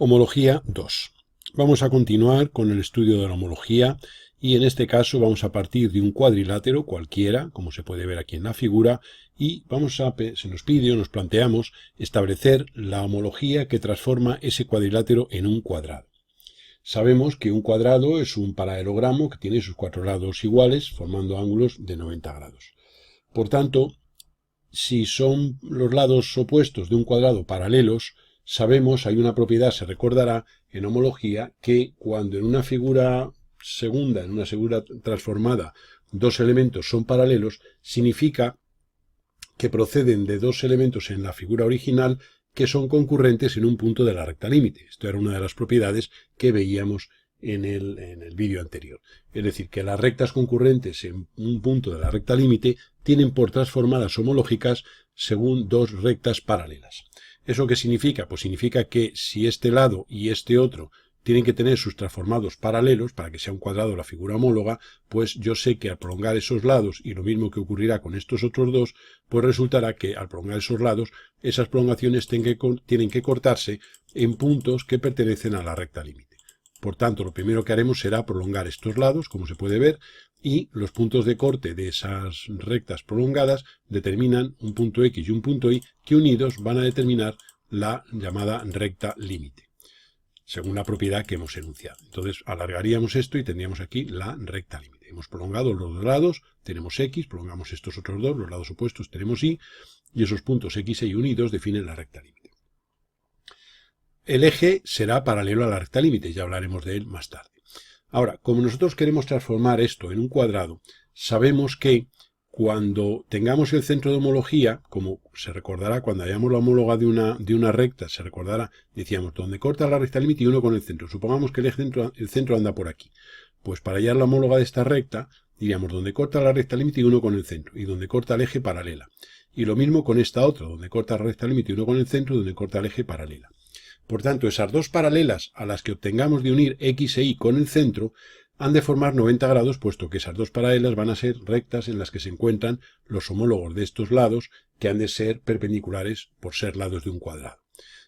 Homología 2. Vamos a continuar con el estudio de la homología y en este caso vamos a partir de un cuadrilátero cualquiera, como se puede ver aquí en la figura, y se nos pide o nos planteamos establecer la homología que transforma ese cuadrilátero en un cuadrado. Sabemos que un cuadrado es un paralelogramo que tiene sus cuatro lados iguales, formando ángulos de 90 grados. Por tanto, si son los lados opuestos de un cuadrado paralelos, sabemos, hay una propiedad, se recordará en homología, que cuando en una figura segunda, en una figura transformada, dos elementos son paralelos, significa que proceden de dos elementos en la figura original que son concurrentes en un punto de la recta límite. Esto era una de las propiedades que veíamos en el vídeo anterior. Es decir, que las rectas concurrentes en un punto de la recta límite tienen por transformadas homológicas según dos rectas paralelas. ¿Eso qué significa? Pues significa que si este lado y este otro tienen que tener sus transformados paralelos para que sea un cuadrado la figura homóloga, pues yo sé que al prolongar esos lados, y lo mismo que ocurrirá con estos otros dos, pues resultará que al prolongar esos lados, esas prolongaciones tienen que cortarse en puntos que pertenecen a la recta límite. Por tanto, lo primero que haremos será prolongar estos lados, como se puede ver, y los puntos de corte de esas rectas prolongadas determinan un punto X y un punto Y que unidos van a determinar la llamada recta límite, según la propiedad que hemos enunciado. Entonces, alargaríamos esto y tendríamos aquí la recta límite. Hemos prolongado los dos lados, tenemos X, prolongamos estos otros dos, los lados opuestos tenemos Y, y esos puntos X y Y unidos definen la recta límite. El eje será paralelo a la recta límite, ya hablaremos de él más tarde. Ahora, como nosotros queremos transformar esto en un cuadrado, sabemos que cuando tengamos el centro de homología, como se recordará cuando hayamos la homóloga de una recta, se recordará, decíamos, donde corta la recta límite y uno con el centro. Supongamos que el centro anda por aquí. Pues para hallar la homóloga de esta recta, diríamos, donde corta la recta límite y uno con el centro, y donde corta el eje paralela. Y lo mismo con esta otra, donde corta la recta límite y uno con el centro, y donde corta el eje paralela. Por tanto, esas dos paralelas a las que obtengamos de unir X e Y con el centro han de formar 90 grados, puesto que esas dos paralelas van a ser rectas en las que se encuentran los homólogos de estos lados, que han de ser perpendiculares por ser lados de un cuadrado.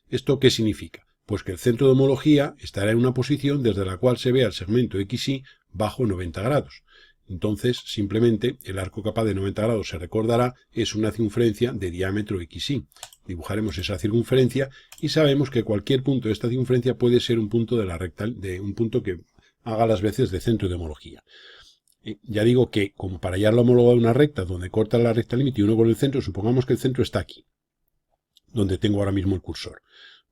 ¿Esto qué significa? Pues que el centro de homología estará en una posición desde la cual se vea el segmento XY bajo 90 grados. Entonces, simplemente, el arco capaz de 90 grados, se recordará, es una circunferencia de diámetro XY. Dibujaremos esa circunferencia y sabemos que cualquier punto de esta circunferencia puede ser un punto de la recta, de un punto que haga las veces de centro de homología. Ya digo que, como para hallar la homóloga de una recta donde corta la recta límite y uno con el centro, supongamos que el centro está aquí, donde tengo ahora mismo el cursor.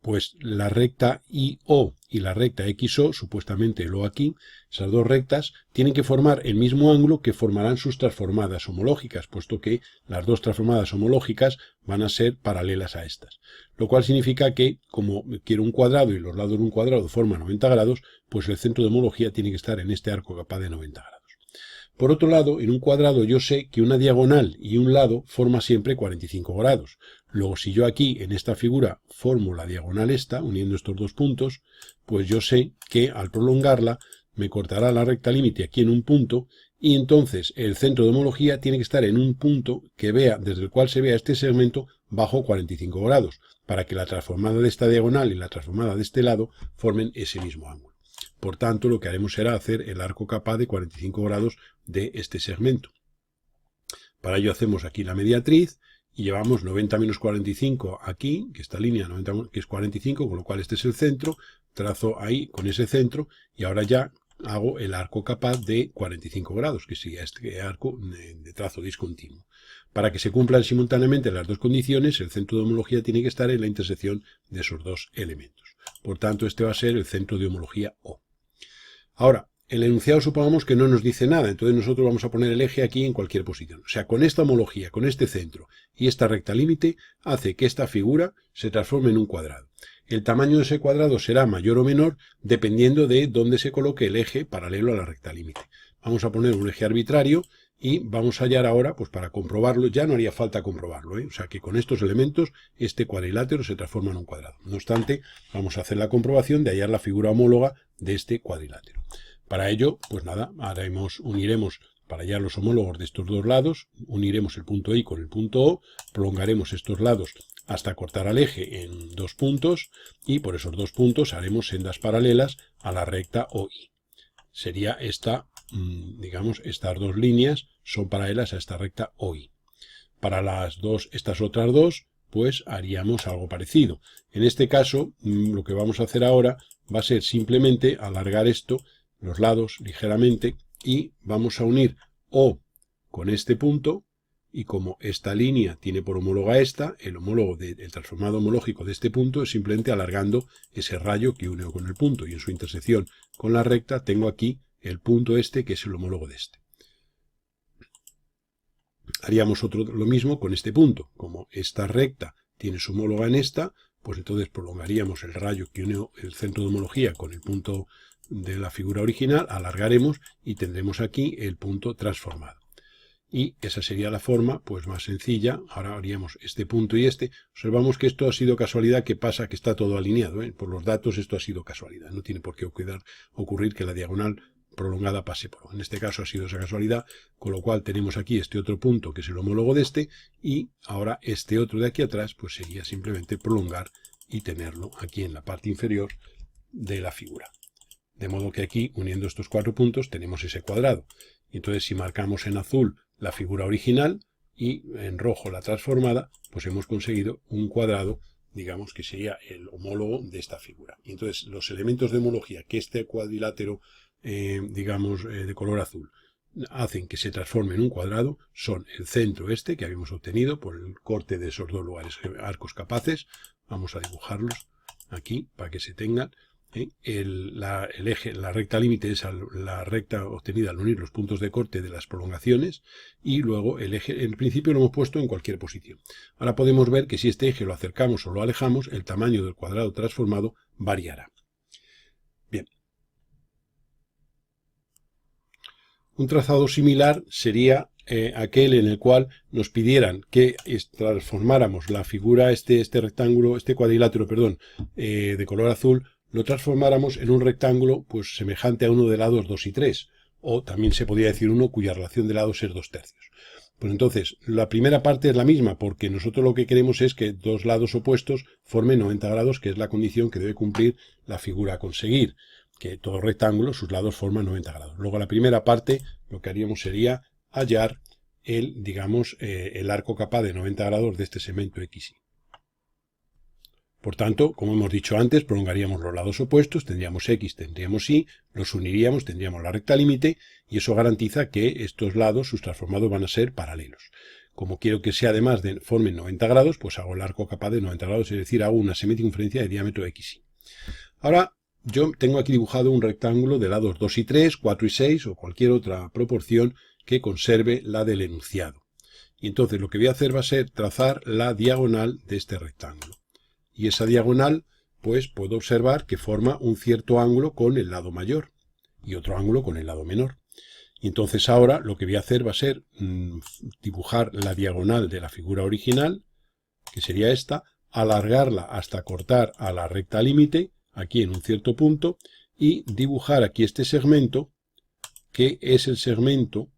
Pues la recta IO y la recta XO, supuestamente el O aquí, esas dos rectas, tienen que formar el mismo ángulo que formarán sus transformadas homológicas, puesto que las dos transformadas homológicas van a ser paralelas a estas. Lo cual significa que, como quiero un cuadrado y los lados de un cuadrado forman 90 grados, pues el centro de homología tiene que estar en este arco capaz de 90 grados. Por otro lado, en un cuadrado yo sé que una diagonal y un lado forma siempre 45 grados. Luego, si yo aquí, en esta figura, formo la diagonal esta, uniendo estos dos puntos, pues yo sé que al prolongarla me cortará la recta límite aquí en un punto, y entonces el centro de homología tiene que estar en un punto que vea, desde el cual se vea este segmento bajo 45 grados, para que la transformada de esta diagonal y la transformada de este lado formen ese mismo ángulo. Por tanto, lo que haremos será hacer el arco capaz de 45 grados de este segmento. Para ello hacemos aquí la mediatriz y llevamos 90 menos 45 aquí, que esta línea 90, que es 45, con lo cual este es el centro, trazo ahí con ese centro y ahora ya hago el arco capaz de 45 grados, que sería este arco de trazo discontinuo. Para que se cumplan simultáneamente las dos condiciones, el centro de homología tiene que estar en la intersección de esos dos elementos. Por tanto, este va a ser el centro de homología O. Ahora, el enunciado supongamos que no nos dice nada, entonces nosotros vamos a poner el eje aquí en cualquier posición. O sea, con esta homología, con este centro y esta recta límite, hace que esta figura se transforme en un cuadrado. El tamaño de ese cuadrado será mayor o menor dependiendo de dónde se coloque el eje paralelo a la recta límite. Vamos a poner un eje arbitrario y vamos a hallar ahora, pues para comprobarlo, ya no haría falta comprobarlo, O sea que con estos elementos este cuadrilátero se transforma en un cuadrado. No obstante, vamos a hacer la comprobación de hallar la figura homóloga de este cuadrilátero. Para ello, pues nada, uniremos para hallar los homólogos de estos dos lados, uniremos el punto I con el punto O, prolongaremos estos lados hasta cortar al eje en 2 puntos y por esos 2 puntos haremos sendas paralelas a la recta OI. Sería esta, digamos, estas 2 líneas son paralelas a esta recta OI. Para estas otras 2, pues haríamos algo parecido. En este caso, lo que vamos a hacer ahora va a ser simplemente alargar esto, los lados, ligeramente, y vamos a unir O con este punto, y como esta línea tiene por homóloga esta, el transformado homológico de este punto es simplemente alargando ese rayo que une con el punto, y en su intersección con la recta tengo aquí el punto este que es el homólogo de este. Haríamos lo mismo con este punto. Como esta recta tiene su homóloga en esta, pues entonces prolongaríamos el rayo que une el centro de homología con el punto de la figura original, alargaremos y tendremos aquí el punto transformado. Y esa sería la forma pues más sencilla. Ahora haríamos este punto y este. Observamos que esto ha sido casualidad, que pasa que está todo alineado, ¿eh? Por los datos esto ha sido casualidad. No tiene por qué ocurrir que la diagonal prolongada pase por O. En este caso ha sido esa casualidad, con lo cual tenemos aquí este otro punto que es el homólogo de este, y ahora este otro de aquí atrás pues sería simplemente prolongar y tenerlo aquí en la parte inferior de la figura. De modo que aquí, uniendo estos 4 puntos, tenemos ese cuadrado. Y entonces si marcamos en azul la figura original y en rojo la transformada, pues hemos conseguido un cuadrado, digamos, que sería el homólogo de esta figura. Y entonces los elementos de homología que este cuadrilátero de color azul hacen que se transforme en un cuadrado son el centro este que habíamos obtenido por el corte de esos 2 lugares arcos capaces. Vamos a dibujarlos aquí para que se tengan. El eje, la recta límite es la recta obtenida al unir los puntos de corte de las prolongaciones, y luego el eje, en principio lo hemos puesto en cualquier posición. Ahora podemos ver que si este eje lo acercamos o lo alejamos, el tamaño del cuadrado transformado variará. Bien. Un trazado similar sería aquel en el cual nos pidieran que transformáramos la figura, este rectángulo, este cuadrilátero, perdón, de color azul, lo transformáramos en un rectángulo pues semejante a uno de lados 2 y 3, o también se podría decir uno cuya relación de lados es 2/3. Pues entonces, la primera parte es la misma, porque nosotros lo que queremos es que 2 lados opuestos formen 90 grados, que es la condición que debe cumplir la figura a conseguir, que todo rectángulo, sus lados forman 90 grados. Luego la primera parte, lo que haríamos sería hallar el arco capaz de 90 grados de este segmento XY. Por tanto, como hemos dicho antes, prolongaríamos los lados opuestos, tendríamos X, tendríamos Y, los uniríamos, tendríamos la recta límite, y eso garantiza que estos lados, sus transformados, van a ser paralelos. Como quiero que sea además formen 90 grados, pues hago el arco capaz de 90 grados, es decir, hago una semicircunferencia de diámetro XY. Ahora, yo tengo aquí dibujado un rectángulo de lados 2 y 3, 4 y 6, o cualquier otra proporción que conserve la del enunciado. Y entonces lo que voy a hacer va a ser trazar la diagonal de este rectángulo. Y esa diagonal, pues puedo observar que forma un cierto ángulo con el lado mayor y otro ángulo con el lado menor. Y entonces ahora lo que voy a hacer va a ser dibujar la diagonal de la figura original, que sería esta, alargarla hasta cortar a la recta límite, aquí en un cierto punto, y dibujar aquí este segmento, que es el segmento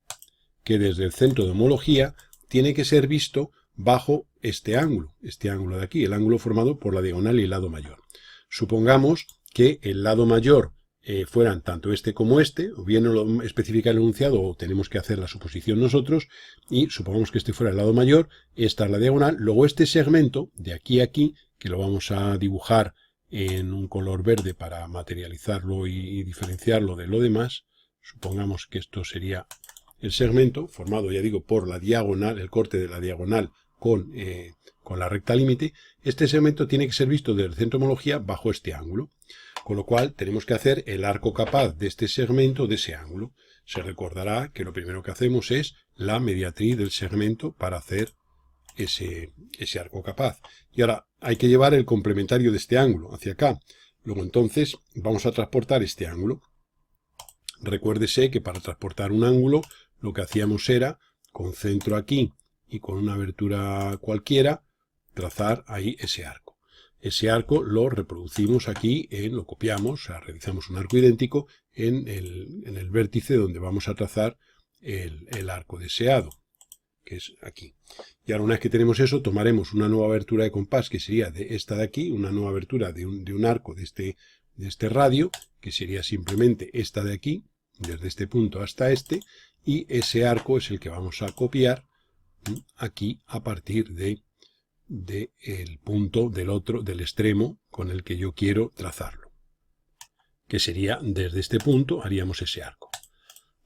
que desde el centro de homología tiene que ser visto bajo este ángulo de aquí, el ángulo formado por la diagonal y el lado mayor. Supongamos que el lado mayor fueran tanto este como este, o bien lo especifica el enunciado o tenemos que hacer la suposición nosotros, y supongamos que este fuera el lado mayor, esta es la diagonal, luego este segmento de aquí a aquí, que lo vamos a dibujar en un color verde para materializarlo y diferenciarlo de lo demás. Supongamos que esto sería el segmento formado, ya digo, por la diagonal, el corte de la diagonal con la recta límite. Este segmento tiene que ser visto desde el centro de homología bajo este ángulo, con lo cual tenemos que hacer el arco capaz de este segmento de ese ángulo. Se recordará que lo primero que hacemos es la mediatriz del segmento para hacer ese arco capaz. Y ahora hay que llevar el complementario de este ángulo hacia acá. Luego entonces vamos a transportar este ángulo. Recuérdese que para transportar un ángulo lo que hacíamos era, con centro aquí y con una abertura cualquiera, trazar ahí ese arco. Ese arco lo reproducimos aquí, lo copiamos, o sea, realizamos un arco idéntico en el vértice donde vamos a trazar el arco deseado, que es aquí. Y ahora una vez que tenemos eso, tomaremos una nueva abertura de compás, que sería de esta de aquí, una nueva abertura de un arco de este radio, que sería simplemente esta de aquí, desde este punto hasta este, y ese arco es el que vamos a copiar aquí a partir del punto del extremo con el que yo quiero trazarlo, que sería desde este punto haríamos ese arco.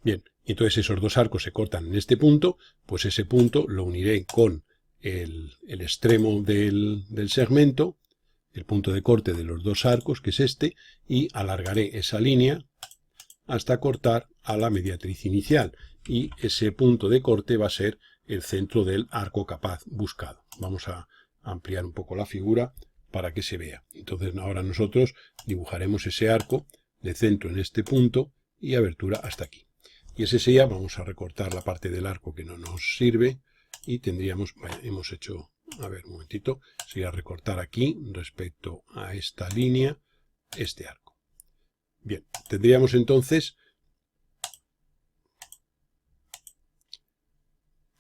Bien, entonces esos dos arcos se cortan en este punto, pues ese punto lo uniré con el extremo del segmento, el punto de corte de los dos arcos, que es este, y alargaré esa línea hasta cortar a la mediatriz inicial, y ese punto de corte va a ser el centro del arco capaz buscado. Vamos a ampliar un poco la figura para que se vea. Entonces ahora nosotros dibujaremos ese arco de centro en este punto y abertura hasta aquí. Y ese sería, vamos a recortar la parte del arco que no nos sirve y tendríamos, bueno, hemos hecho, a ver un momentito, sería recortar aquí respecto a esta línea este arco. Bien, tendríamos entonces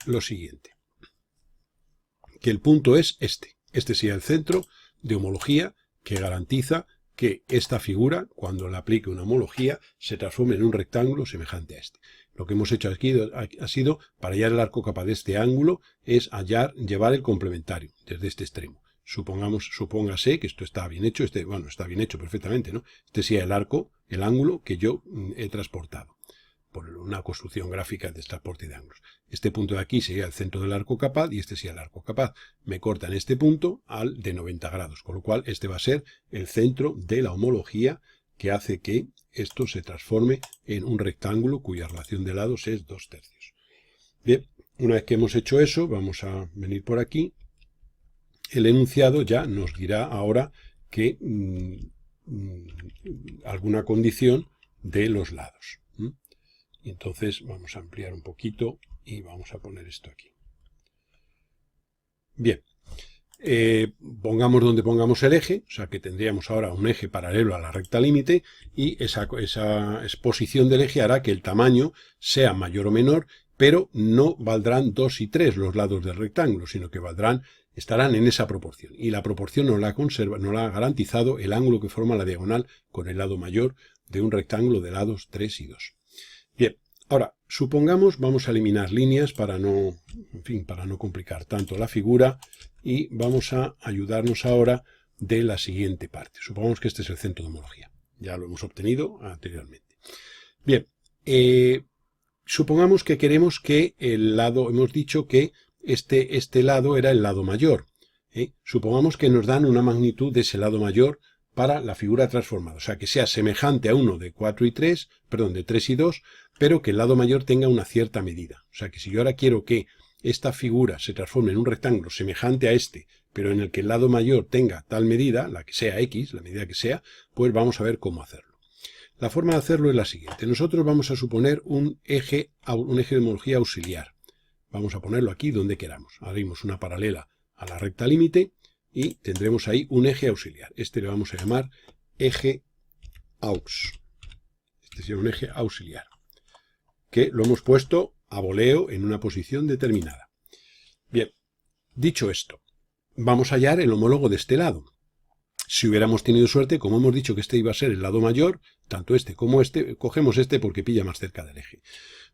lo siguiente, que el punto es este sería el centro de homología que garantiza que esta figura, cuando le aplique una homología, se transforme en un rectángulo semejante a este. Lo que hemos hecho aquí ha sido, para hallar el arco capaz de este ángulo, es llevar el complementario desde este extremo. Supóngase que esto está bien hecho, bueno, está bien hecho perfectamente, ¿no? Este sería el ángulo que yo he transportado por una construcción gráfica de transporte de ángulos. Este punto de aquí sería el centro del arco capaz y este sería el arco capaz. Me cortan este punto al de 90 grados, con lo cual este va a ser el centro de la homología que hace que esto se transforme en un rectángulo cuya relación de lados es 2/3. Bien, una vez que hemos hecho eso, vamos a venir por aquí. El enunciado ya nos dirá ahora que alguna condición de los lados. Y entonces vamos a ampliar un poquito y vamos a poner esto aquí. Bien, pongamos donde pongamos el eje, o sea que tendríamos ahora un eje paralelo a la recta límite y esa exposición del eje hará que el tamaño sea mayor o menor, pero no valdrán 2 y 3 los lados del rectángulo, sino que estarán en esa proporción. Y la proporción nos la ha garantizado el ángulo que forma la diagonal con el lado mayor de un rectángulo de lados 3 y 2. Bien, ahora, supongamos, vamos a eliminar líneas para no complicar tanto la figura y vamos a ayudarnos ahora de la siguiente parte. Supongamos que este es el centro de homología. Ya lo hemos obtenido anteriormente. Bien, supongamos que queremos que el lado, hemos dicho que este lado era el lado mayor. Supongamos que nos dan una magnitud de ese lado mayor para la figura transformada, o sea, que sea semejante a uno de 4 y 3, perdón, de 3 y 2, pero que el lado mayor tenga una cierta medida. O sea, que si yo ahora quiero que esta figura se transforme en un rectángulo semejante a este, pero en el que el lado mayor tenga tal medida, la que sea X, la medida que sea, pues vamos a ver cómo hacerlo. La forma de hacerlo es la siguiente. Nosotros vamos a suponer un eje de homología auxiliar. Vamos a ponerlo aquí donde queramos. Haremos una paralela a la recta límite y tendremos ahí un eje auxiliar. Este le vamos a llamar eje aux. Este sería un eje auxiliar, que lo hemos puesto a voleo en una posición determinada. Bien, dicho esto, vamos a hallar el homólogo de este lado. Si hubiéramos tenido suerte, como hemos dicho que este iba a ser el lado mayor, tanto este como este, cogemos este porque pilla más cerca del eje.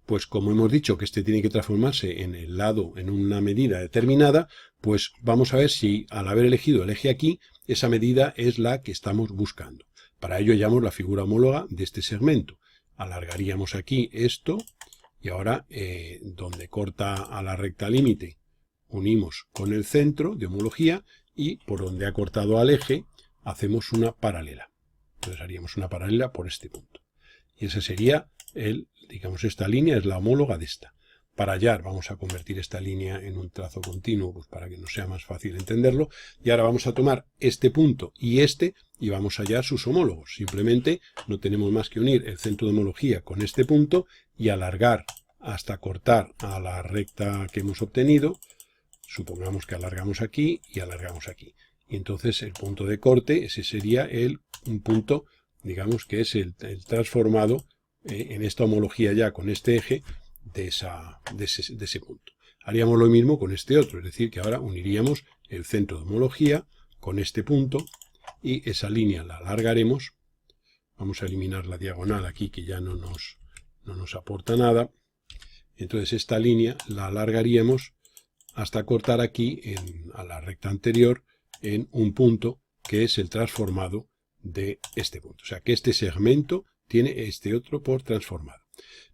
Pues como hemos dicho que este tiene que transformarse en el lado en una medida determinada, pues vamos a ver si al haber elegido el eje aquí, esa medida es la que estamos buscando. Para ello hallamos la figura homóloga de este segmento. Alargaríamos aquí esto y ahora donde corta a la recta límite unimos con el centro de homología y por donde ha cortado al eje hacemos una paralela. Entonces haríamos una paralela por este punto. Y ese sería digamos, esta línea es la homóloga de esta. Para hallar, vamos a convertir esta línea en un trazo continuo, pues para que nos sea más fácil entenderlo. Y ahora vamos a tomar este punto y vamos a hallar sus homólogos. Simplemente no tenemos más que unir el centro de homología con este punto y alargar hasta cortar a la recta que hemos obtenido. Supongamos que alargamos aquí y alargamos aquí. Y entonces el punto de corte, ese sería un punto, digamos que es el transformado en esta homología ya con este eje de ese punto. Haríamos lo mismo con este otro, es decir, que ahora uniríamos el centro de homología con este punto y esa línea la alargaremos. Vamos a eliminar la diagonal aquí que ya no nos aporta nada. Entonces esta línea la alargaríamos hasta cortar aquí a la recta anterior en un punto que es el transformado de este punto. O sea que este segmento tiene este otro por transformado.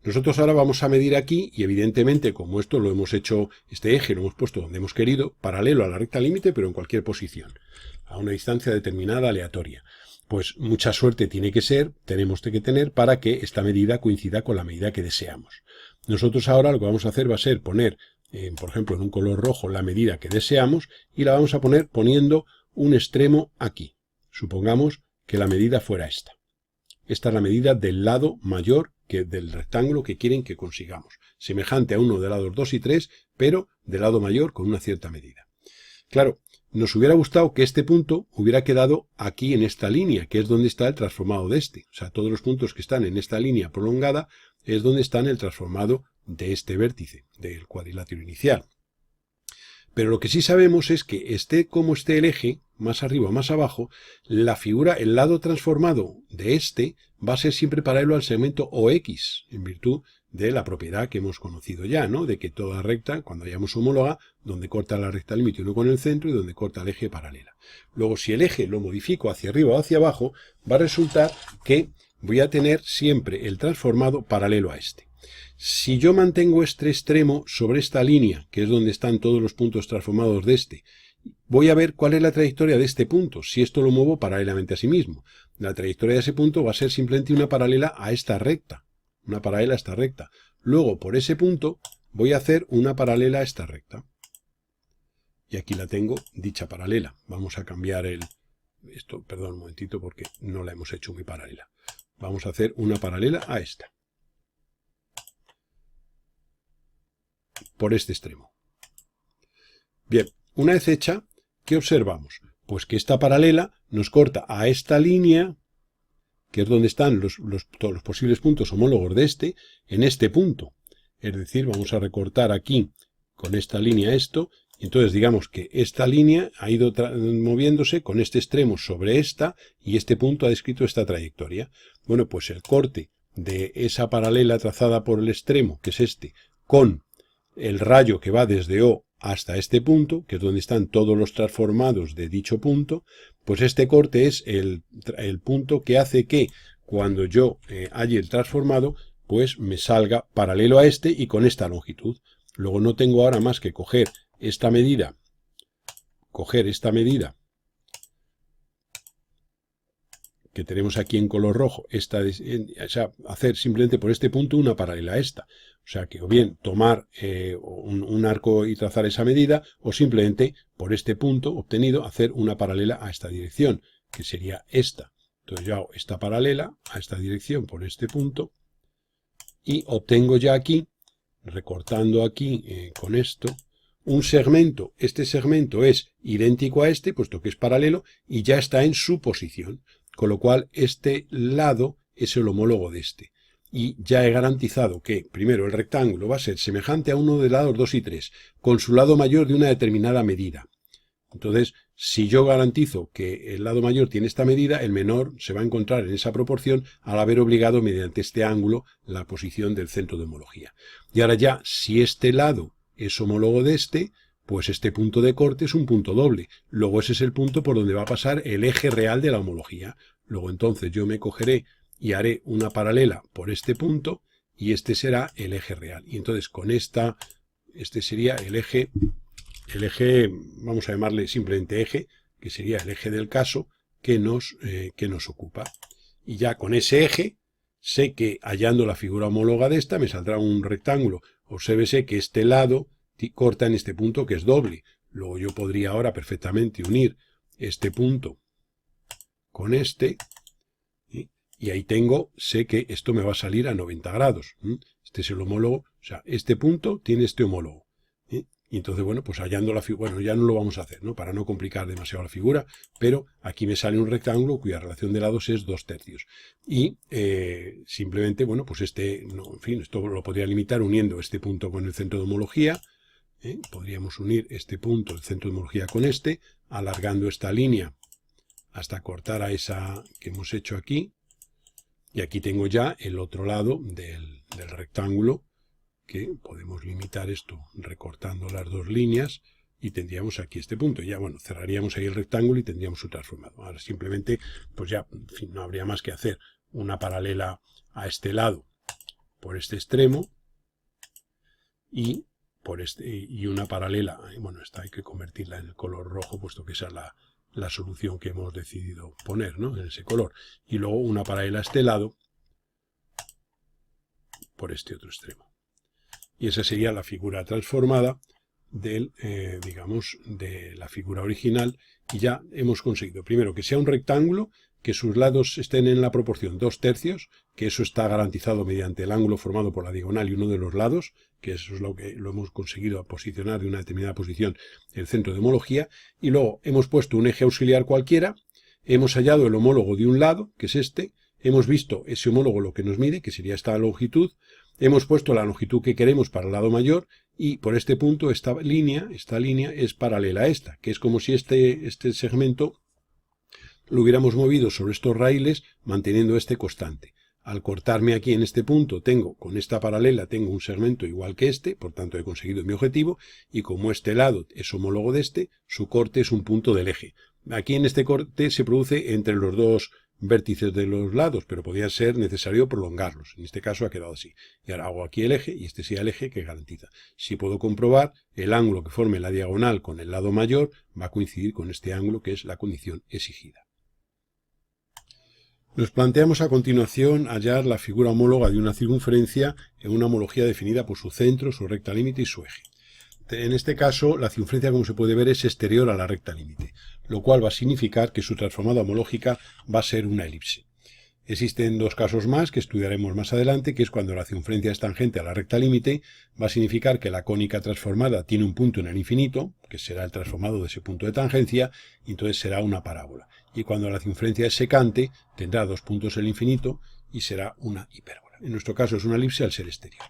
Nosotros ahora vamos a medir aquí y evidentemente como esto lo hemos hecho, este eje lo hemos puesto donde hemos querido, paralelo a la recta límite pero en cualquier posición, a una distancia determinada aleatoria. Pues mucha suerte tenemos que tener para que esta medida coincida con la medida que deseamos. Nosotros ahora lo que vamos a hacer va a ser poner, por ejemplo, en un color rojo la medida que deseamos y la vamos a poner poniendo un extremo aquí. Supongamos que la medida fuera esta. Esta es la medida del lado mayor que del rectángulo que quieren que consigamos. Semejante a uno de lados 2 y 3, pero del lado mayor con una cierta medida. Claro, nos hubiera gustado que este punto hubiera quedado aquí en esta línea, que es donde está el transformado de este. O sea, todos los puntos que están en esta línea prolongada es donde está el transformado de este vértice, del cuadrilátero inicial. Pero lo que sí sabemos es que esté como esté el eje, más arriba o más abajo, la figura, el lado transformado de este va a ser siempre paralelo al segmento OX, en virtud de la propiedad que hemos conocido ya, ¿no? De que toda recta, cuando hayamos homóloga, donde corta la recta límite uno con el centro y donde corta el eje paralela. Luego, si el eje lo modifico hacia arriba o hacia abajo, va a resultar que voy a tener siempre el transformado paralelo a este. Si yo mantengo este extremo sobre esta línea, que es donde están todos los puntos transformados de este, voy a ver cuál es la trayectoria de este punto, si esto lo muevo paralelamente a sí mismo. La trayectoria de ese punto va a ser simplemente una paralela a esta recta, una paralela a esta recta. Luego, por ese punto, voy a hacer una paralela a esta recta. Y aquí la tengo, dicha paralela. Vamos a cambiar esto, perdón un momentito porque no la hemos hecho muy paralela. Vamos a hacer una paralela a esta. Por este extremo. Bien, una vez hecha, ¿qué observamos? Pues que esta paralela nos corta a esta línea, que es donde están todos los posibles puntos homólogos de este, en este punto. Es decir, vamos a recortar aquí con esta línea esto, y entonces digamos que esta línea ha ido moviéndose con este extremo sobre esta, y este punto ha descrito esta trayectoria. Bueno, pues el corte de esa paralela trazada por el extremo, que es este, con el rayo que va desde O hasta este punto, que es donde están todos los transformados de dicho punto, pues este corte es el punto que hace que cuando yo halle el transformado, pues me salga paralelo a este y con esta longitud. Luego no tengo ahora más que coger esta medida que tenemos aquí en color rojo, o sea, hacer simplemente por este punto una paralela a esta. O sea que o bien tomar un arco y trazar esa medida, o simplemente por este punto obtenido hacer una paralela a esta dirección, que sería esta. Entonces yo hago esta paralela a esta dirección por este punto, y obtengo ya aquí, recortando aquí con esto, un segmento. Este segmento es idéntico a este, puesto que es paralelo, y ya está en su posición. Con lo cual, este lado es el homólogo de este. Y ya he garantizado que, primero, el rectángulo va a ser semejante a uno de lados 2 y 3, con su lado mayor de una determinada medida. Entonces, si yo garantizo que el lado mayor tiene esta medida, el menor se va a encontrar en esa proporción al haber obligado mediante este ángulo la posición del centro de homología. Y ahora ya, si este lado es homólogo de este, pues este punto de corte es un punto doble. Luego ese es el punto por donde va a pasar el eje real de la homología. Luego entonces yo me cogeré y haré una paralela por este punto y este será el eje real. Y entonces con este sería el eje, vamos a llamarle simplemente eje, que sería el eje del caso que nos ocupa. Y ya con ese eje sé que hallando la figura homóloga de esta me saldrá un rectángulo. Obsérvese que este lado corta en este punto que es doble. Luego yo podría ahora perfectamente unir este punto con este, y ahí sé que esto me va a salir a 90 grados. Este es el homólogo, o sea, este punto tiene este homólogo. Y entonces, bueno, pues hallando la figura, bueno, ya no lo vamos a hacer, ¿no? Para no complicar demasiado la figura, pero aquí me sale un rectángulo cuya relación de lados es 2/3. Y simplemente, bueno, pues en fin, esto lo podría limitar uniendo este punto con el centro de homología, Podríamos unir este punto, el centro de homología, con este, alargando esta línea hasta cortar a esa que hemos hecho aquí. Y aquí tengo ya el otro lado del rectángulo, que podemos limitar esto recortando las dos líneas, y tendríamos aquí este punto. Ya, bueno, cerraríamos ahí el rectángulo y tendríamos su transformado. Ahora simplemente, pues ya, en fin, no habría más que hacer una paralela a este lado por este extremo y una paralela, bueno, esta hay que convertirla en el color rojo, puesto que esa es la solución que hemos decidido poner, ¿no?, en ese color. Y luego una paralela a este lado por este otro extremo. Y esa sería la figura transformada digamos, de la figura original. Y ya hemos conseguido, primero, que sea un rectángulo, que sus lados estén en la proporción 2/3, que eso está garantizado mediante el ángulo formado por la diagonal y uno de los lados, que eso es lo que lo hemos conseguido posicionar de una determinada posición el centro de homología. Y luego hemos puesto un eje auxiliar cualquiera, hemos hallado el homólogo de un lado, que es este, hemos visto ese homólogo lo que nos mide, que sería esta longitud, hemos puesto la longitud que queremos para el lado mayor, y por este punto esta línea es paralela a esta, que es como si este segmento lo hubiéramos movido sobre estos raíles manteniendo este constante. Al cortarme aquí en este punto, con esta paralela tengo un segmento igual que este, por tanto he conseguido mi objetivo, y como este lado es homólogo de este, su corte es un punto del eje. Aquí en este corte se produce entre los dos vértices de los lados, pero podría ser necesario prolongarlos. En este caso ha quedado así. Y ahora hago aquí el eje, y este sería el eje que garantiza. Si puedo comprobar, el ángulo que forme la diagonal con el lado mayor va a coincidir con este ángulo, que es la condición exigida. Nos planteamos a continuación hallar la figura homóloga de una circunferencia en una homología definida por su centro, su recta límite y su eje. En este caso, la circunferencia, como se puede ver, es exterior a la recta límite, lo cual va a significar que su transformada homológica va a ser una elipse. Existen dos casos más que estudiaremos más adelante, que es cuando la circunferencia es tangente a la recta límite, va a significar que la cónica transformada tiene un punto en el infinito, que será el transformado de ese punto de tangencia, y entonces será una parábola. Y cuando la circunferencia es secante, tendrá dos puntos en el infinito y será una hipérbola. En nuestro caso es una elipse al ser exterior.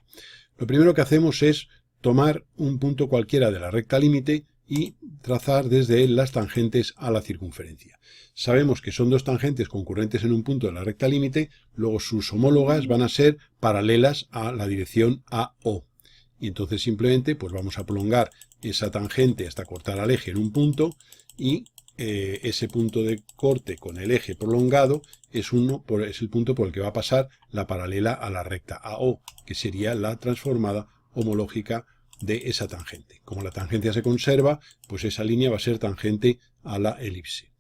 Lo primero que hacemos es tomar un punto cualquiera de la recta límite y trazar desde él las tangentes a la circunferencia. Sabemos que son dos tangentes concurrentes en un punto de la recta límite, luego sus homólogas van a ser paralelas a la dirección AO. Y entonces simplemente pues vamos a prolongar esa tangente hasta cortar al eje en un punto, y ese punto de corte con el eje prolongado es el punto por el que va a pasar la paralela a la recta AO, que sería la transformada homológica de esa tangente. Como la tangencia se conserva, pues esa línea va a ser tangente a la elipse.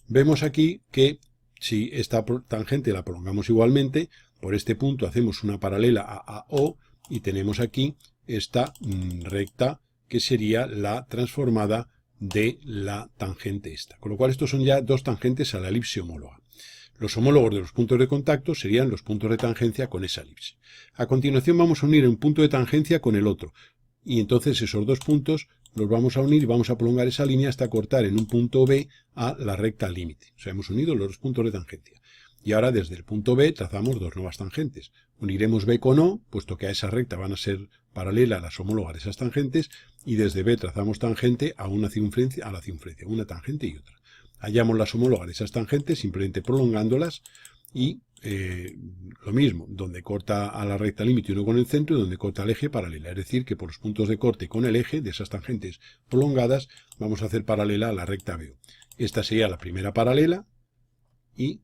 Vemos aquí que si esta tangente la prolongamos igualmente, por este punto hacemos una paralela a AO y tenemos aquí esta recta que sería la transformada de la tangente esta. Con lo cual estos son ya dos tangentes a la elipse homóloga. Los homólogos de los puntos de contacto serían los puntos de tangencia con esa elipse. A continuación vamos a unir un punto de tangencia con el otro. Y entonces esos dos puntos los vamos a unir y vamos a prolongar esa línea hasta cortar en un punto B a la recta límite. O sea, hemos unido los dos puntos de tangencia. Y ahora desde el punto B trazamos dos nuevas tangentes. Uniremos B con O, puesto que a esa recta van a ser paralelas las homólogas de esas tangentes, y desde B trazamos tangente a la circunferencia, una tangente y otra. Hallamos las homólogas de esas tangentes simplemente prolongándolas, y lo mismo, donde corta a la recta límite uno con el centro y donde corta el eje paralela. Es decir, que por los puntos de corte con el eje de esas tangentes prolongadas vamos a hacer paralela a la recta BO. Esta sería la primera paralela, y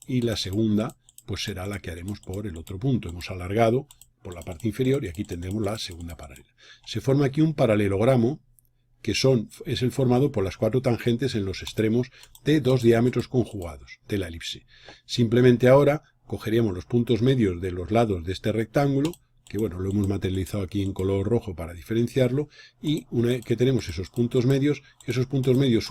la segunda pues será la que haremos por el otro punto. Hemos alargado por la parte inferior y aquí tendremos la segunda paralela. Se forma aquí un paralelogramo que es el formado por las cuatro tangentes en los extremos de dos diámetros conjugados de la elipse. Simplemente ahora cogeríamos los puntos medios de los lados de este rectángulo, que bueno, lo hemos materializado aquí en color rojo para diferenciarlo, y una vez que tenemos esos puntos medios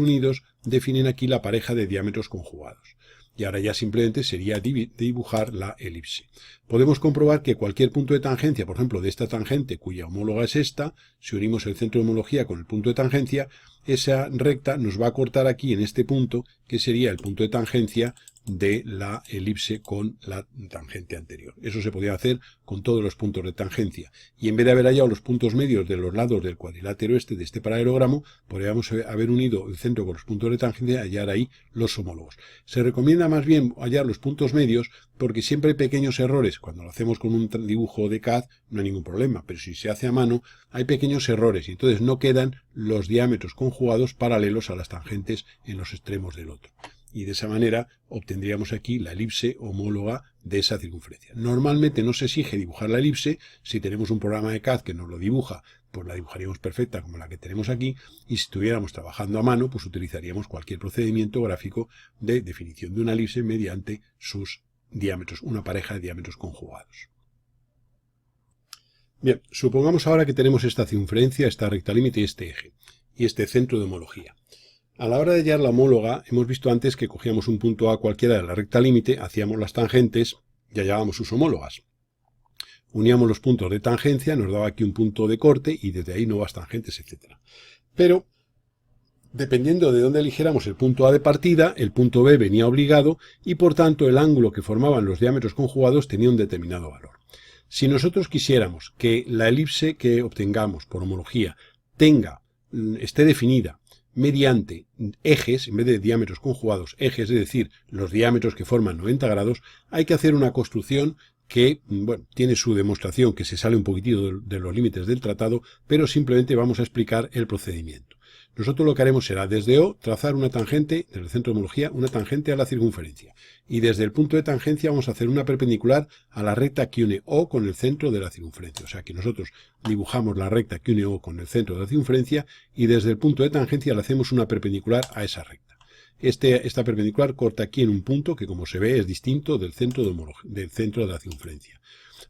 unidos definen aquí la pareja de diámetros conjugados. Y ahora ya simplemente sería dibujar la elipse. Podemos comprobar que cualquier punto de tangencia, por ejemplo de esta tangente cuya homóloga es esta, si unimos el centro de homología con el punto de tangencia, esa recta nos va a cortar aquí en este punto, que sería el punto de tangencia de la elipse con la tangente anterior. Eso se podía hacer con todos los puntos de tangencia. Y en vez de haber hallado los puntos medios de los lados del cuadrilátero de este paralelogramo, podríamos haber unido el centro con los puntos de tangencia y hallar ahí los homólogos. Se recomienda más bien hallar los puntos medios porque siempre hay pequeños errores. Cuando lo hacemos con un dibujo de CAD no hay ningún problema, pero si se hace a mano hay pequeños errores y entonces no quedan los diámetros conjugados paralelos a las tangentes en los extremos del otro. Y de esa manera obtendríamos aquí la elipse homóloga de esa circunferencia. Normalmente no se exige dibujar la elipse. Si tenemos un programa de CAD que nos lo dibuja, pues la dibujaríamos perfecta como la que tenemos aquí, y si estuviéramos trabajando a mano, pues utilizaríamos cualquier procedimiento gráfico de definición de una elipse mediante sus diámetros, una pareja de diámetros conjugados. Bien, supongamos ahora que tenemos esta circunferencia, esta recta límite y este eje, y este centro de homología. A la hora de hallar la homóloga, hemos visto antes que cogíamos un punto A cualquiera de la recta límite, hacíamos las tangentes y hallábamos sus homólogas. Uníamos los puntos de tangencia, nos daba aquí un punto de corte y desde ahí nuevas tangentes, etc. Pero, dependiendo de dónde eligiéramos el punto A de partida, el punto B venía obligado y por tanto el ángulo que formaban los diámetros conjugados tenía un determinado valor. Si nosotros quisiéramos que la elipse que obtengamos por homología esté definida mediante ejes, en vez de diámetros conjugados, ejes, es decir, los diámetros que forman 90 grados, hay que hacer una construcción que, bueno, tiene su demostración que se sale un poquitito de los límites del tratado, pero simplemente vamos a explicar el procedimiento. Nosotros lo que haremos será desde O trazar una tangente, desde el centro de homología, una tangente a la circunferencia. Y desde el punto de tangencia vamos a hacer una perpendicular a la recta que une O con el centro de la circunferencia. O sea que nosotros dibujamos la recta que une O con el centro de la circunferencia y desde el punto de tangencia le hacemos una perpendicular a esa recta. Esta perpendicular corta aquí en un punto que, como se ve, es distinto del centro de la circunferencia.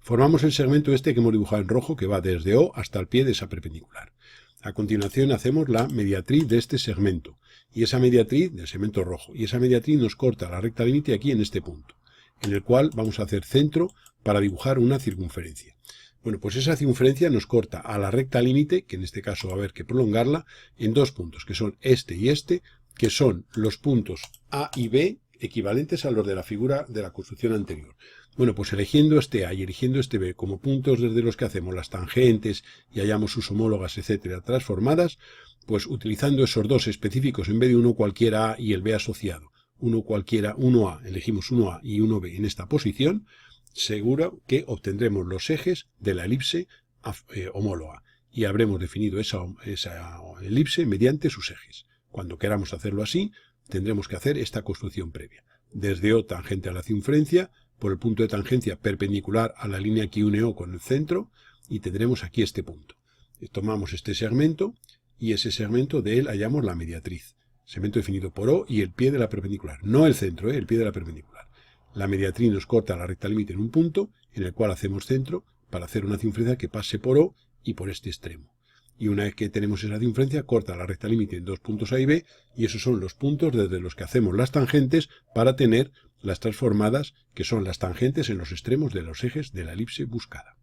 Formamos el segmento que hemos dibujado en rojo que va desde O hasta el pie de esa perpendicular. A continuación hacemos la mediatriz de este segmento, y esa mediatriz del segmento rojo, y esa mediatriz nos corta la recta límite aquí en este punto, en el cual vamos a hacer centro para dibujar una circunferencia. Bueno, pues esa circunferencia nos corta a la recta límite, que en este caso va a haber que prolongarla, en dos puntos, que son este y este, que son los puntos A y B, equivalentes a los de la figura de la construcción anterior. Bueno, pues eligiendo este A y eligiendo este B como puntos desde los que hacemos las tangentes y hallamos sus homólogas, etcétera, transformadas, pues utilizando esos dos específicos en vez de uno cualquiera A y el B asociado, uno cualquiera, uno A, elegimos uno A y uno B en esta posición, seguro que obtendremos los ejes de la elipse homóloga y habremos definido esa elipse mediante sus ejes. Cuando queramos hacerlo así, tendremos que hacer esta construcción previa. Desde O tangente a la circunferencia, por el punto de tangencia perpendicular a la línea que une O con el centro, y tendremos aquí este punto. Tomamos este segmento, y ese segmento de él hallamos la mediatriz. Segmento definido por O y el pie de la perpendicular. No el centro, el pie de la perpendicular. La mediatriz nos corta la recta límite en un punto, en el cual hacemos centro, para hacer una circunferencia que pase por O y por este extremo. Y una vez que tenemos esa circunferencia, corta la recta límite en dos puntos A y B, y esos son los puntos desde los que hacemos las tangentes para tener las transformadas, que son las tangentes en los extremos de los ejes de la elipse buscada.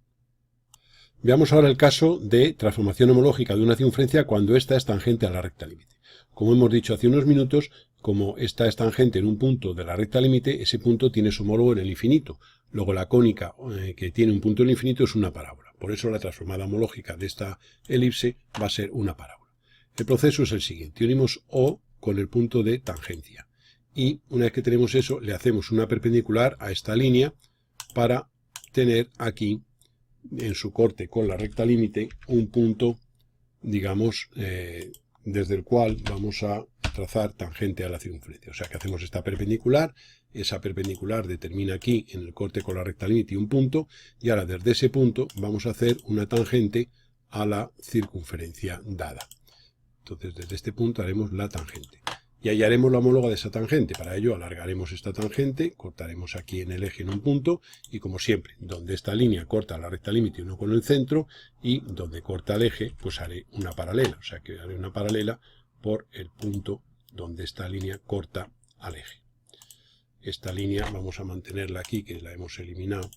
Veamos ahora el caso de transformación homológica de una circunferencia cuando ésta es tangente a la recta límite. Como hemos dicho hace unos minutos, como esta es tangente en un punto de la recta límite, ese punto tiene su homólogo en el infinito. Luego la cónica que tiene un punto en el infinito es una parábola. Por eso la transformada homológica de esta elipse va a ser una parábola. El proceso es el siguiente. Unimos O con el punto de tangencia. Y una vez que tenemos eso, le hacemos una perpendicular a esta línea para tener aquí, en su corte con la recta límite, un punto, digamos, desde el cual vamos a trazar tangente a la circunferencia. O sea que hacemos esta perpendicular, esa perpendicular determina aquí en el corte con la recta límite un punto, y ahora desde ese punto vamos a hacer una tangente a la circunferencia dada. Entonces desde este punto haremos la tangente. Y hallaremos la homóloga de esa tangente. Para ello alargaremos esta tangente, cortaremos aquí en el eje en un punto, y como siempre, donde esta línea corta la recta límite uno con el centro, y donde corta el eje, pues haré una paralela. O sea que haré una paralela por el punto donde esta línea corta al eje. Esta línea vamos a mantenerla aquí, que la hemos eliminado,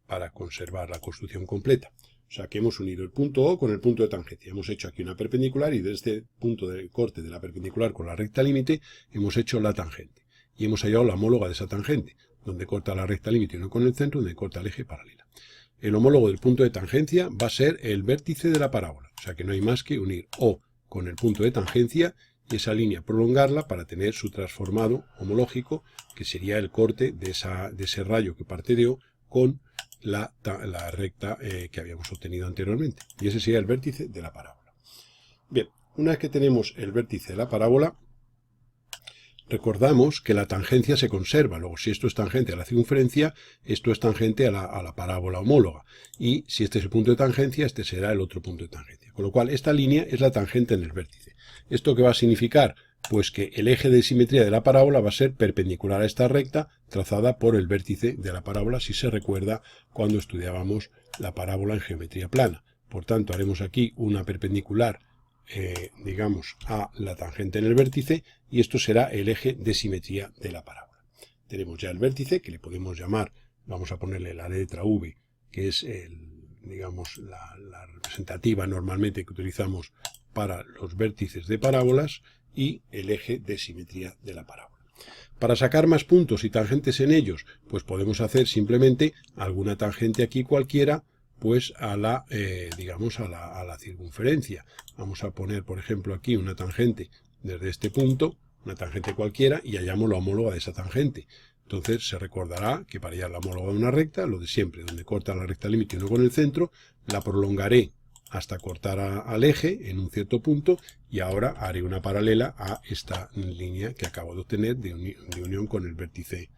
para conservar la construcción completa. O sea que hemos unido el punto O con el punto de tangencia. Hemos hecho aquí una perpendicular y desde este punto de corte de la perpendicular con la recta límite hemos hecho la tangente. Y hemos hallado la homóloga de esa tangente, donde corta la recta límite y no con el centro, donde corta el eje paralela. El homólogo del punto de tangencia va a ser el vértice de la parábola. O sea que no hay más que unir O con el punto de tangencia y esa línea prolongarla para tener su transformado homológico, que sería el corte de ese rayo que parte de O con la recta que habíamos obtenido anteriormente. Y ese sería el vértice de la parábola. Bien, una vez que tenemos el vértice de la parábola, recordamos que la tangencia se conserva. Luego, si esto es tangente a la circunferencia, esto es tangente a la parábola homóloga. Y si este es el punto de tangencia, este será el otro punto de tangencia. Con lo cual, esta línea es la tangente en el vértice. ¿Esto qué va a significar? Pues que el eje de simetría de la parábola va a ser perpendicular a esta recta trazada por el vértice de la parábola, si se recuerda cuando estudiábamos la parábola en geometría plana. Por tanto, haremos aquí una perpendicular, digamos, a la tangente en el vértice, y esto será el eje de simetría de la parábola. Tenemos ya el vértice, que le podemos llamar, vamos a ponerle la letra V, que es digamos, la representativa normalmente que utilizamos para los vértices de parábolas, y el eje de simetría de la parábola. Para sacar más puntos y tangentes en ellos, pues podemos hacer simplemente alguna tangente aquí cualquiera, pues a la, digamos, a la circunferencia. Vamos a poner, por ejemplo, aquí una tangente desde este punto, una tangente cualquiera, y hallamos la homóloga de esa tangente. Entonces se recordará que para hallar la homóloga de una recta, lo de siempre, donde corta la recta límite y no con el centro, la prolongaré hasta cortar al eje en un cierto punto, y ahora haré una paralela a esta línea que acabo de obtener de unión con el vértice,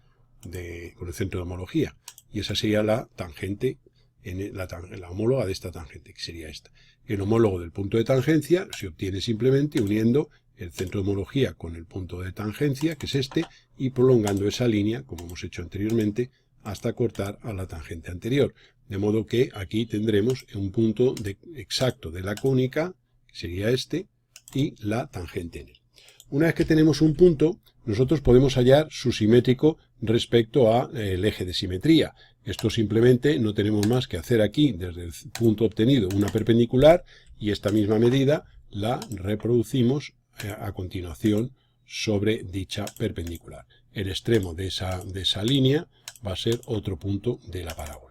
con el centro de homología. Y esa sería la tangente, la homóloga de esta tangente, que sería esta. El homólogo del punto de tangencia se obtiene simplemente uniendo el centro de homología con el punto de tangencia, que es este, y prolongando esa línea, como hemos hecho anteriormente, hasta cortar a la tangente anterior. De modo que aquí tendremos un punto exacto de la cónica, que sería este, y la tangente en él. Una vez que tenemos un punto, nosotros podemos hallar su simétrico respecto al eje de simetría. Esto simplemente no tenemos más que hacer aquí, desde el punto obtenido, una perpendicular, y esta misma medida la reproducimos a continuación sobre dicha perpendicular. El extremo de esa línea va a ser otro punto de la parábola.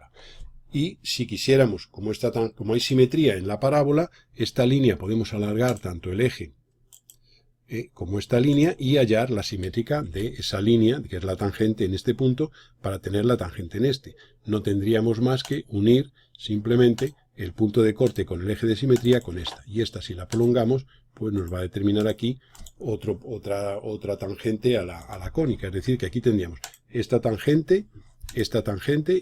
Y si quisiéramos, como hay simetría en la parábola, esta línea podemos alargar tanto el eje como esta línea y hallar la simétrica de esa línea, que es la tangente en este punto, para tener la tangente en este. No tendríamos más que unir simplemente el punto de corte con el eje de simetría con esta. Y esta, si la prolongamos, pues nos va a determinar aquí otra tangente a la cónica. Es decir, que aquí tendríamos esta tangente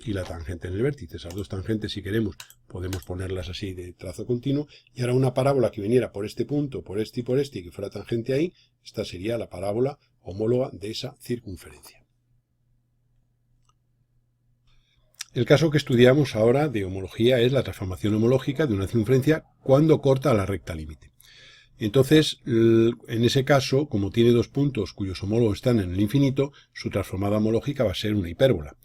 y la tangente en el vértice. Esas dos tangentes, si queremos, podemos ponerlas así de trazo continuo. Y ahora una parábola que viniera por este punto, por este y que fuera tangente ahí, esta sería la parábola homóloga de esa circunferencia. El caso que estudiamos ahora de homología es la transformación homológica de una circunferencia cuando corta a la recta límite. Entonces, en ese caso, como tiene dos puntos cuyos homólogos están en el infinito, su transformada homológica va a ser una hipérbola.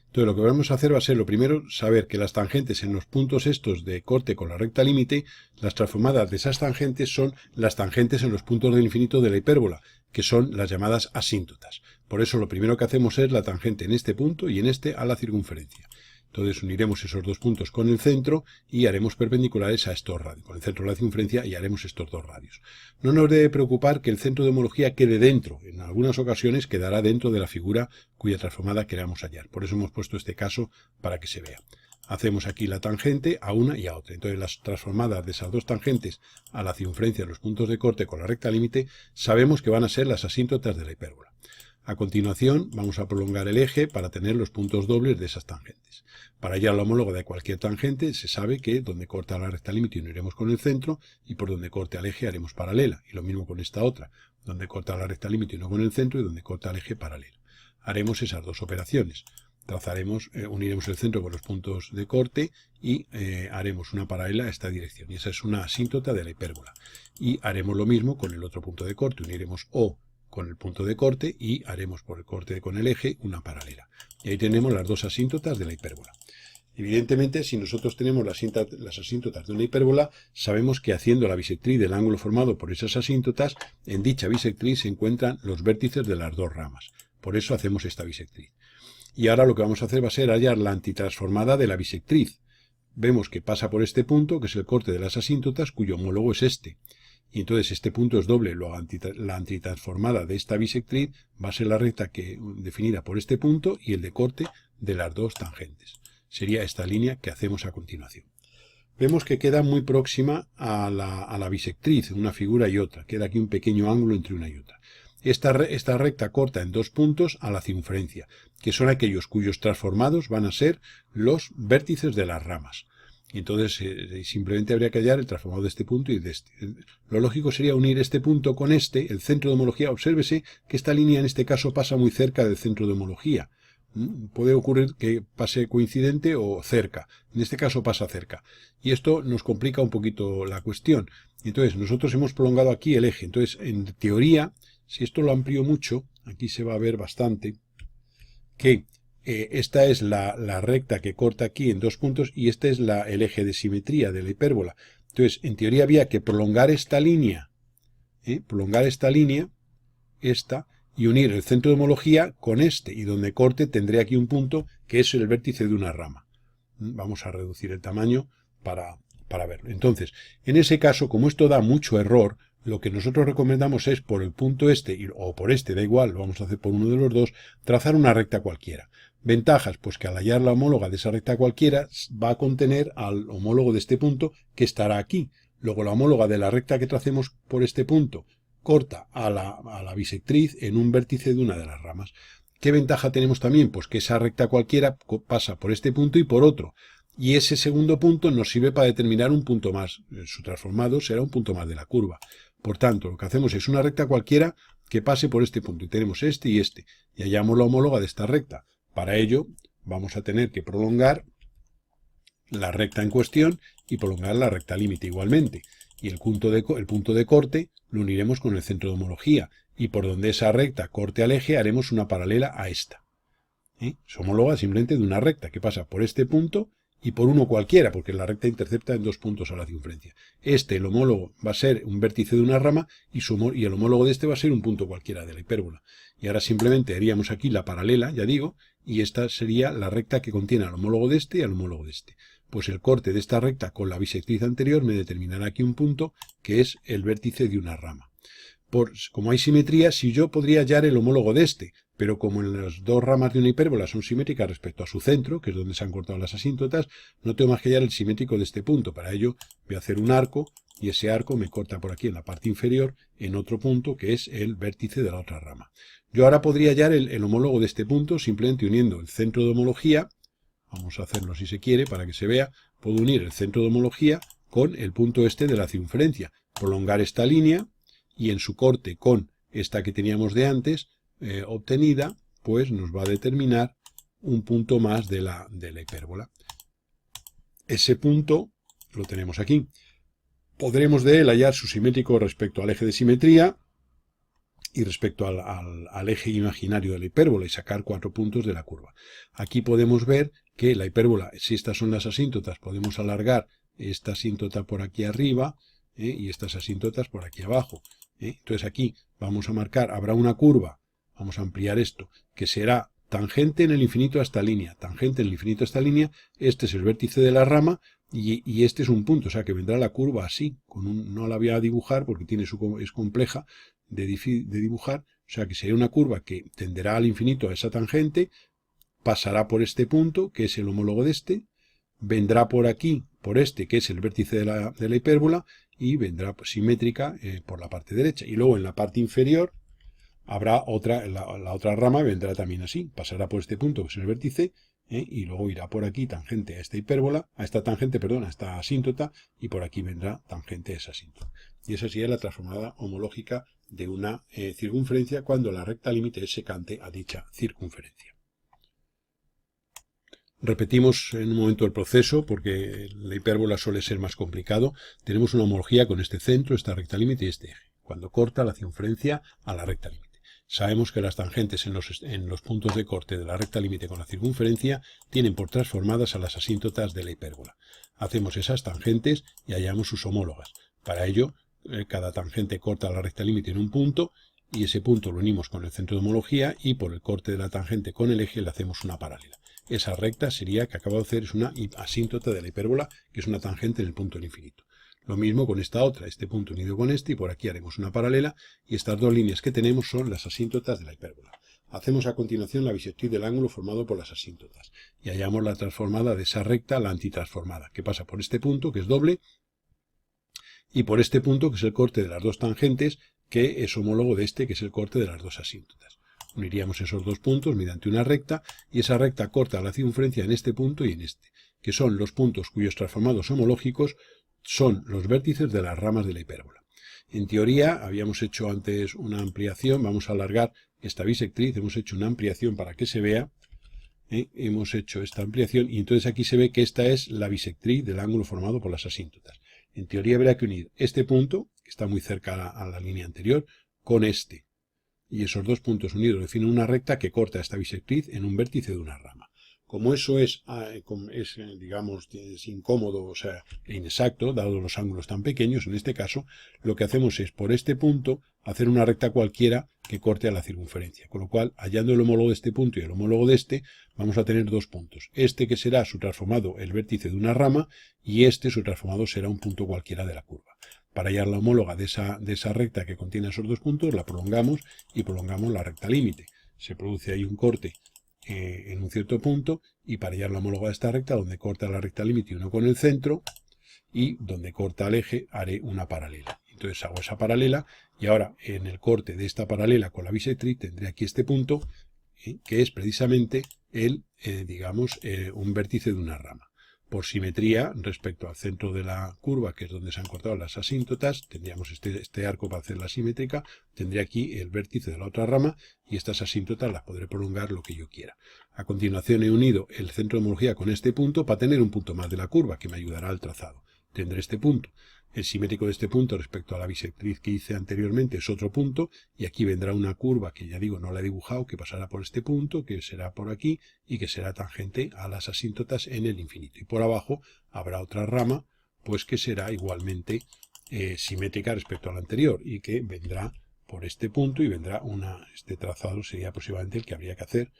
Entonces, lo que vamos a hacer va a ser, lo primero, saber que las tangentes en los puntos estos de corte con la recta límite, las transformadas de esas tangentes son las tangentes en los puntos del infinito de la hipérbola, que son las llamadas asíntotas. Por eso, lo primero que hacemos es la tangente en este punto y en este a la circunferencia. Entonces uniremos esos dos puntos con el centro y haremos perpendiculares a estos radios, con el centro de la circunferencia, y haremos estos dos radios. No nos debe preocupar que el centro de homología quede dentro. En algunas ocasiones quedará dentro de la figura cuya transformada queramos hallar. Por eso hemos puesto este caso para que se vea. Hacemos aquí la tangente a una y a otra. Entonces las transformadas de esas dos tangentes a la circunferencia de los puntos de corte con la recta límite sabemos que van a ser las asíntotas de la hipérbola. A continuación vamos a prolongar el eje para tener los puntos dobles de esas tangentes. Para hallar la homóloga de cualquier tangente se sabe que donde corta la recta límite uniremos con el centro, y por donde corte al eje haremos paralela. Y lo mismo con esta otra, donde corta la recta límite y no con el centro, y donde corta el eje paralela. Haremos esas dos operaciones. Uniremos el centro con los puntos de corte y haremos una paralela a esta dirección. Y esa es una asíntota de la hipérbola. Y haremos lo mismo con el otro punto de corte. Uniremos O con el punto de corte y haremos por el corte con el eje una paralela. Y ahí tenemos las dos asíntotas de la hipérbola. Evidentemente, si nosotros tenemos las asíntotas de una hipérbola, sabemos que haciendo la bisectriz del ángulo formado por esas asíntotas, en dicha bisectriz se encuentran los vértices de las dos ramas. Por eso hacemos esta bisectriz. Y ahora lo que vamos a hacer va a ser hallar la antitransformada de la bisectriz. Vemos que pasa por este punto, que es el corte de las asíntotas, cuyo homólogo es este. Y entonces este punto es doble, la antitransformada de esta bisectriz va a ser la recta definida por este punto y el de corte de las dos tangentes. Sería esta línea que hacemos a continuación. Vemos que queda muy próxima a la bisectriz, una figura y otra. Queda aquí un pequeño ángulo entre una y otra. Esta recta corta en dos puntos a la circunferencia, que son aquellos cuyos transformados van a ser los vértices de las ramas. Y entonces simplemente habría que hallar el transformado de este punto y de este. Lo lógico sería unir este punto con este, el centro de homología. Obsérvese que esta línea en este caso pasa muy cerca del centro de homología. Puede ocurrir que pase coincidente o cerca. En este caso pasa cerca. Y esto nos complica un poquito la cuestión. Entonces, nosotros hemos prolongado aquí el eje. Entonces, en teoría, si esto lo amplío mucho, aquí se va a ver bastante, que esta es la recta que corta aquí en dos puntos y este es el eje de simetría de la hipérbola. Entonces, en teoría había que prolongar esta línea, esta, y unir el centro de homología con este, y donde corte tendré aquí un punto que es el vértice de una rama. Vamos a reducir el tamaño para verlo. Entonces, en ese caso, como esto da mucho error, lo que nosotros recomendamos es por el punto este, o por este, da igual, lo vamos a hacer por uno de los dos, trazar una recta cualquiera. Ventajas, pues que al hallar la homóloga de esa recta cualquiera, va a contener al homólogo de este punto que estará aquí. Luego la homóloga de la recta que tracemos por este punto corta a la bisectriz en un vértice de una de las ramas. ¿Qué ventaja tenemos también? Pues que esa recta cualquiera pasa por este punto y por otro. Y ese segundo punto nos sirve para determinar un punto más. Su transformado será un punto más de la curva. Por tanto, lo que hacemos es una recta cualquiera que pase por este punto. Y tenemos este y este. Y hallamos la homóloga de esta recta. Para ello, vamos a tener que prolongar la recta en cuestión y prolongar la recta límite igualmente. Y el punto de corte lo uniremos con el centro de homología. Y por donde esa recta corte al eje haremos una paralela a esta. Es homóloga simplemente de una recta que pasa por este punto y por uno cualquiera, porque la recta intercepta en dos puntos a la circunferencia. El homólogo va a ser un vértice de una rama y el homólogo de este va a ser un punto cualquiera de la hipérbola. Y ahora simplemente haríamos aquí la paralela, ya digo, y esta sería la recta que contiene al homólogo de este y al homólogo de este. Pues el corte de esta recta con la bisectriz anterior me determinará aquí un punto que es el vértice de una rama. Como hay simetría, si yo podría hallar el homólogo de este, pero como en las dos ramas de una hipérbola son simétricas respecto a su centro, que es donde se han cortado las asíntotas, no tengo más que hallar el simétrico de este punto. Para ello voy a hacer un arco y ese arco me corta por aquí en la parte inferior en otro punto que es el vértice de la otra rama. Yo ahora podría hallar el homólogo de este punto simplemente uniendo el centro de homología. Vamos a hacerlo si se quiere para que se vea. Puedo unir el centro de homología con el punto este de la circunferencia, prolongar esta línea y en su corte con esta que teníamos de antes obtenida, pues nos va a determinar un punto más de la hipérbola. Ese punto lo tenemos aquí. Podremos de él hallar su simétrico respecto al eje de simetría y respecto al eje imaginario de la hipérbola y sacar 4 puntos de la curva. Aquí podemos ver que la hipérbola, si estas son las asíntotas, podemos alargar esta asíntota por aquí arriba y estas asíntotas por aquí abajo. Entonces aquí vamos a marcar, habrá una curva, vamos a ampliar esto, que será tangente en el infinito a esta línea, tangente en el infinito a esta línea, este es el vértice de la rama y este es un punto, o sea que vendrá la curva así, no la voy a dibujar porque es compleja de dibujar, o sea que sería una curva que tenderá al infinito a esa tangente, pasará por este punto, que es el homólogo de este, vendrá por aquí, por este, que es el vértice de la hipérbola, y vendrá simétrica por la parte derecha. Y luego en la parte inferior habrá otra, la otra rama vendrá también así, pasará por este punto, que es el vértice, y luego irá por aquí tangente a esta hipérbola, a esta asíntota, y por aquí vendrá tangente a esa asíntota. Y esa sería la transformada homológica de una circunferencia cuando la recta límite es secante a dicha circunferencia. Repetimos en un momento el proceso porque la hipérbola suele ser más complicado. Tenemos una homología con este centro, esta recta límite y este eje, cuando corta la circunferencia a la recta límite. Sabemos que las tangentes en los puntos de corte de la recta límite con la circunferencia tienen por transformadas a las asíntotas de la hipérbola. Hacemos esas tangentes y hallamos sus homólogas. Para ello, cada tangente corta la recta límite en un punto y ese punto lo unimos con el centro de homología y por el corte de la tangente con el eje le hacemos una paralela. Esa recta sería, que acabo de hacer, es una asíntota de la hipérbola, que es una tangente en el punto del infinito. Lo mismo con esta otra, este punto unido con este, y por aquí haremos una paralela, y estas dos líneas que tenemos son las asíntotas de la hipérbola. Hacemos a continuación la bisectriz del ángulo formado por las asíntotas, y hallamos la transformada de esa recta, la antitransformada, que pasa por este punto, que es doble, y por este punto, que es el corte de las dos tangentes, que es homólogo de este, que es el corte de las dos asíntotas. Uniríamos esos dos puntos mediante una recta, y esa recta corta la circunferencia en este punto y en este, que son los puntos cuyos transformados homológicos son los vértices de las ramas de la hipérbola. En teoría, habíamos hecho antes una ampliación, vamos a alargar esta bisectriz, hemos hecho una ampliación para que se vea, hemos hecho esta ampliación, y entonces aquí se ve que esta es la bisectriz del ángulo formado por las asíntotas. En teoría habría que unir este punto, que está muy cerca a la línea anterior, con este. Y esos dos puntos unidos definen una recta que corta esta bisectriz en un vértice de una rama. Como eso digamos, es incómodo, o sea, inexacto, dado los ángulos tan pequeños, en este caso, lo que hacemos es, por este punto, hacer una recta cualquiera que corte a la circunferencia. Con lo cual, hallando el homólogo de este punto y el homólogo de este, vamos a tener dos puntos. Este que será su transformado, el vértice de una rama, y este, su transformado, será un punto cualquiera de la curva. Para hallar la homóloga de esa recta que contiene esos dos puntos, la prolongamos y prolongamos la recta límite. Se produce ahí un corte en un cierto punto, y para hallar la homóloga de esta recta, donde corta la recta límite uno con el centro, y donde corta el eje, haré una paralela. Entonces hago esa paralela, y ahora en el corte de esta paralela con la bisectriz tendré aquí este punto, que es precisamente un vértice de una rama. Por simetría, respecto al centro de la curva, que es donde se han cortado las asíntotas, tendríamos este arco para hacerla simétrica, tendré aquí el vértice de la otra rama, y estas asíntotas las podré prolongar lo que yo quiera. A continuación he unido el centro de homología con este punto para tener un punto más de la curva, que me ayudará al trazado. Tendré este punto. El simétrico de este punto respecto a la bisectriz que hice anteriormente es otro punto, y aquí vendrá una curva que ya digo no la he dibujado, que pasará por este punto, que será por aquí, y que será tangente a las asíntotas en el infinito. Y por abajo habrá otra rama, pues que será igualmente simétrica respecto a la anterior, y que vendrá por este punto, y vendrá este trazado sería aproximadamente el que habría que hacer,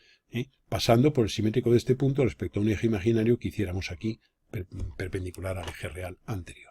pasando por el simétrico de este punto respecto a un eje imaginario que hiciéramos aquí perpendicular al eje real anterior.